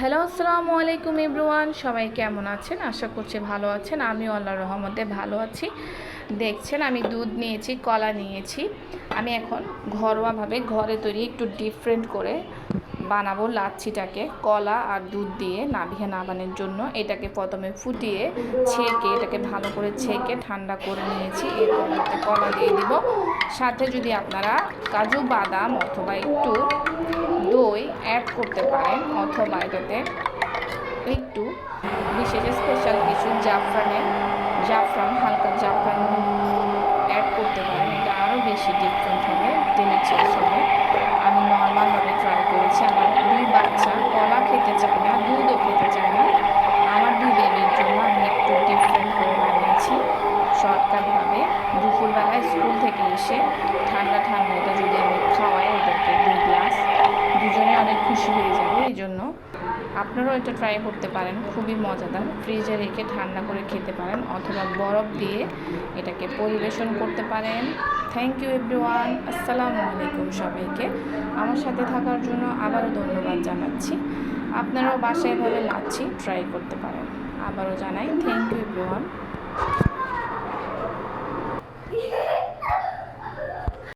Hello, আসসালামু আলাইকুম everyone. সবাই কেমন আছেন? আশা করছি ভালো আছেন। আমিও আল্লাহর রহমতে ভালো আছি। দেখছেন আমি দুধ নিয়েছি, কলা নিয়েছি। আমি এখন ঘরোয়াভাবে ঘরে তৈরি একটু ডিফারেন্ট করে বানাবো লাচ্ছিটাকে। কলা আর দুধ দিয়ে নাবিয়ে নাবানোর জন্য এটাকে প্রথমে ফুটিয়ে ছেঁকে এটাকে ভালো করে ছেঁকে ঠান্ডা করে নিয়েছি। এরপর এতে কলা দিয়ে দিব। সাথে যদি আপনারা কাজু বাদাম অথবা একটু দই অ্যাড করতে পারেন, অথবা এটাতে একটু বিশেষ স্পেশাল কিছু জাফরান হালকা জাফরান অ্যাড করতে পারেন। এটা আরও বেশি ডিফারেন্ট হবে, ডেলিশিয়াস হবে। আমি নর্মালভাবে ট্রাই করেছি। আমার দুই বাচ্চা কলা খেতে চায় না, দুধও খেতে চায় না। আমার দুই বেবির জন্য আমি একটু ডিফারেন্ট করে বানিয়েছি শর্টকাটভাবে। দুপুরবেলায় স্কুল থেকে এসে ঠান্ডা ঠান্ডা এটা যদি আমি খাওয়াই ওদেরকে 2 গ্লাস, দুজনে অনেক খুশি হয়ে যাবে। এই জন্য আপনারাও এটা ট্রাই করতে পারেন, খুবই মজাদার। ফ্রিজে রেখে ঠান্ডা করে খেতে পারেন অথবা বরফ দিয়ে এটাকে পরিবেশন করতে পারেন। Thank you everyone. আসসালামু আলাইকুম সবাইকে। আমার সাথে থাকার জন্য আবারও ধন্যবাদ জানাচ্ছি। আপনারাও বাসায় এভাবে লাচ্ছি ট্রাই করতে পারেন। আবারও জানাই থ্যাংক ইউ এভরিওয়ান।